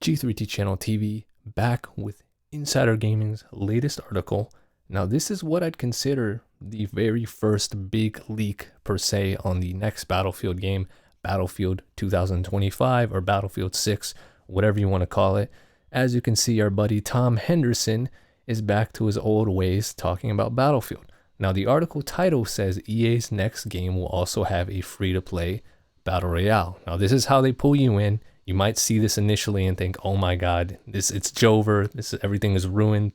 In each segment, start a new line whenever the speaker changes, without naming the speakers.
G3T Channel TV back with Insider Gaming's latest article. Now, this is what I'd consider the very first big leak per se on the next Battlefield game, Battlefield 2025 or Battlefield 6, whatever you want to call it. As you can see, our buddy Tom Henderson is back to his old ways talking about Battlefield. Now, the article title says EA's next game will also have a free-to-play Battle Royale. Now, this is how they pull you in. You might see this initially and think, oh my God, it's Jover, everything is ruined.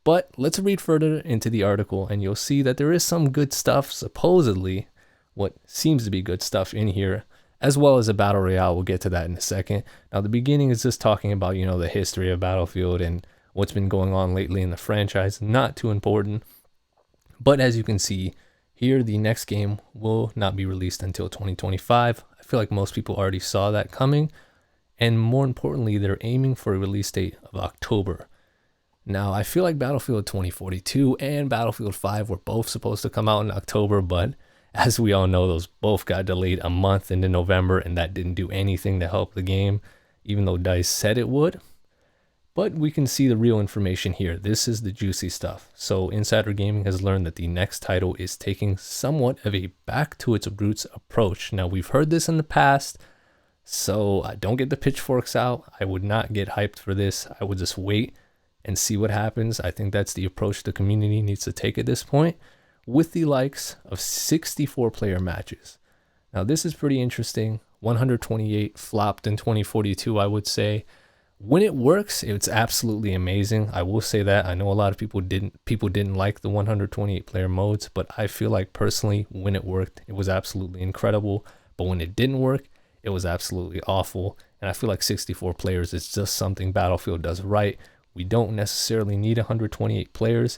But let's read further into the article and you'll see that there is some good stuff, supposedly, what seems to be good stuff in here, as well as a Battle Royale. We'll get to that in a second. Now, the beginning is just talking about, the history of Battlefield and what's been going on lately in the franchise. Not too important. But as you can see here, the next game will not be released until 2025. I feel like most people already saw that coming. And more importantly, they're aiming for a release date of October. Now, I feel like Battlefield 2042 and Battlefield 5 were both supposed to come out in October, but as we all know, those both got delayed a month into November, and that didn't do anything to help the game, even though DICE said it would. But we can see the real information here. This is the juicy stuff. So Insider Gaming has learned that the next title is taking somewhat of a back to its roots approach. Now, we've heard this in the past, so don't get the pitchforks out. I would not get hyped for this. I would just wait and see what happens. I think that's the approach the community needs to take at this point, with the likes of 64 player matches. Now, this is pretty interesting. 128 flopped in 2042, I would say. When it works, it's absolutely amazing. I will say that. I know a lot of people didn't like the 128 player modes, but I feel like personally, when it worked, it was absolutely incredible. But when it didn't work, it was absolutely awful. And I feel like 64 players is just something Battlefield does right. We don't necessarily need 128 players.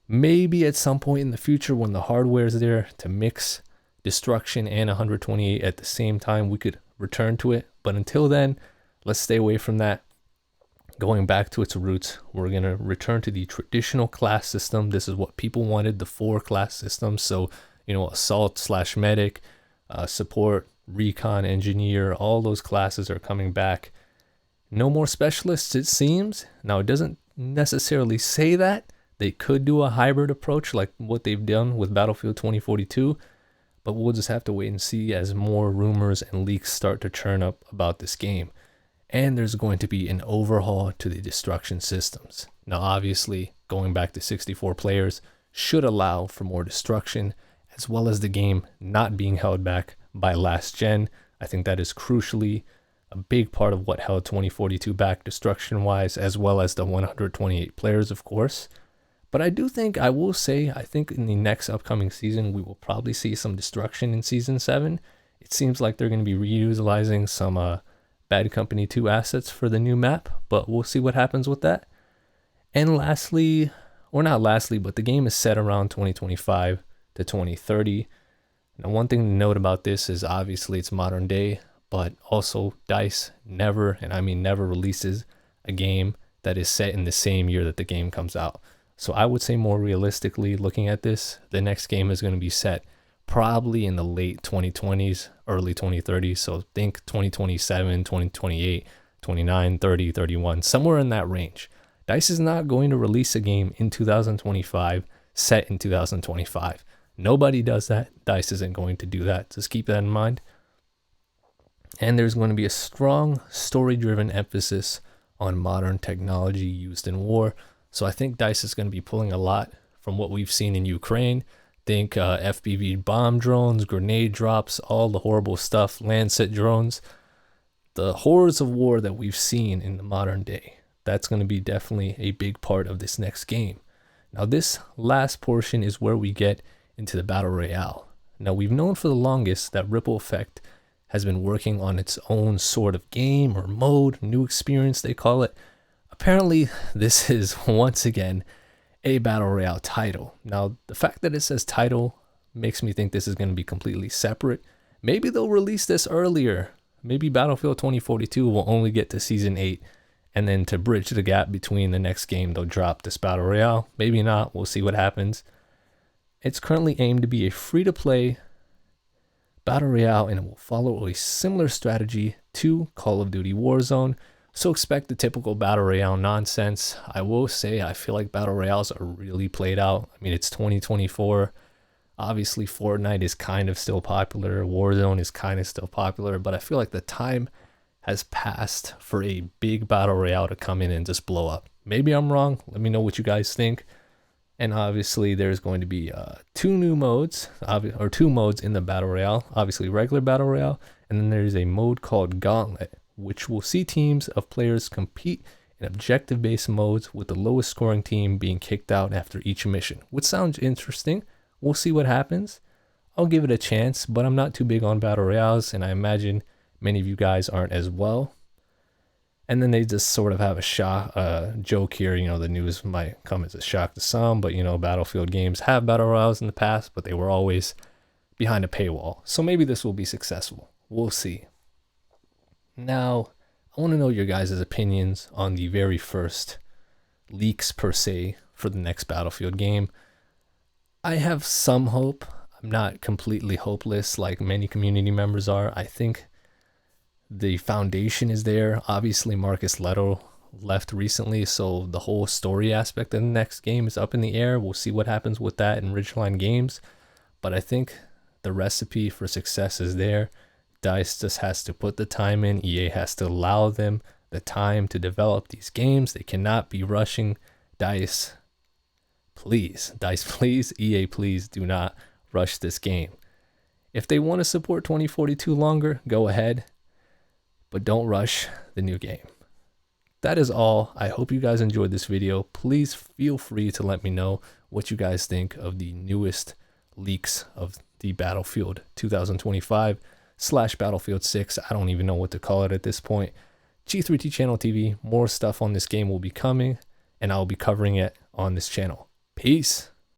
Maybe at some point in the future when the hardware is there to mix destruction and 128 at the same time, we could return to it. But until then, let's stay away from that. Going back to its roots, we're going to return to the traditional class system. This is what people wanted, the 4 class system. So, assault / medic, support, recon, engineer, all those classes are coming back. No more specialists, it seems. Now, it doesn't necessarily say that. They could do a hybrid approach like what they've done with Battlefield 2042, but we'll just have to wait and see as more rumors and leaks start to churn up about this game. And there's going to be an overhaul to the destruction systems. Now, obviously, going back to 64 players should allow for more destruction, as well as the game not being held back by last gen. I think that is crucially a big part of what held 2042 back destruction-wise, as well as the 128 players, of course. But I think in the next upcoming season, we will probably see some destruction in Season 7. It seems like they're going to be reutilizing some Bad Company 2 assets for the new map, but we'll see what happens with that. And lastly, or not lastly, but the game is set around 2025 to 2030. Now, one thing to note about this is obviously it's modern day, but also DICE never releases a game that is set in the same year that the game comes out. So I would say more realistically, looking at this, the next game is going to be set probably in the late 2020s, early 2030s. So think 2027, 2028, 29, 30, 31, somewhere in that range. DICE is not going to release a game in 2025 set in 2025. Nobody does that. DICE isn't going to do that. Just keep that in mind. And there's going to be a strong story-driven emphasis on modern technology used in war. So I think DICE is going to be pulling a lot from what we've seen in Ukraine. Think FPV bomb drones, grenade drops, all the horrible stuff, Lancet drones. The horrors of war that we've seen in the modern day. That's going to be definitely a big part of this next game. Now, this last portion is where we get into the Battle Royale. Now, we've known for the longest that Ripple Effect has been working on its own sort of game or mode, new experience they call it. Apparently, this is once again a Battle Royale title. Now, the fact that it says title makes me think this is going to be completely separate. Maybe they'll release this earlier. Maybe Battlefield 2042 will only get to Season 8, and then to bridge the gap between the next game, they'll drop this Battle Royale. Maybe not. We'll see what happens. It's currently aimed to be a free-to-play Battle Royale, and it will follow a similar strategy to Call of Duty Warzone, So expect the typical Battle Royale nonsense. I will say I feel like Battle Royales are really played out. I mean, it's 2024. Obviously, Fortnite is kind of still popular. Warzone is kind of still popular. But I feel like the time has passed for a big Battle Royale to come in and just blow up. Maybe I'm wrong. Let me know what you guys think. And obviously, there's going to be two modes in the Battle Royale. Obviously, regular Battle Royale. And then there's a mode called Gauntlet, which will see teams of players compete in objective-based modes with the lowest scoring team being kicked out after each mission, which sounds interesting. We'll see what happens. I'll give it a chance, but I'm not too big on Battle Royales, and I imagine many of you guys aren't as well. And then they just sort of have a joke here. You know, the news might come as a shock to some, but, you know, Battlefield games have Battle Royales in the past, but they were always behind a paywall. So maybe this will be successful. We'll see. Now, I want to know your guys' opinions on the very first leaks, per se, for the next Battlefield game. I have some hope. I'm not completely hopeless like many community members are. I think the foundation is there. Obviously, Marcus Leto left recently, so the whole story aspect of the next game is up in the air. We'll see what happens with that in Ridgeline Games. But I think the recipe for success is there. DICE just has to put the time in. EA has to allow them the time to develop these games. They cannot be rushing. DICE, please. DICE, please. EA, please do not rush this game. If they want to support 2042 longer, go ahead. But don't rush the new game. That is all. I hope you guys enjoyed this video. Please feel free to let me know what you guys think of the newest leaks of the Battlefield 2025/Battlefield 6. I don't even know what to call it at this point. G3T Channel TV. More stuff on this game will be coming, and I'll be covering it on this channel. Peace.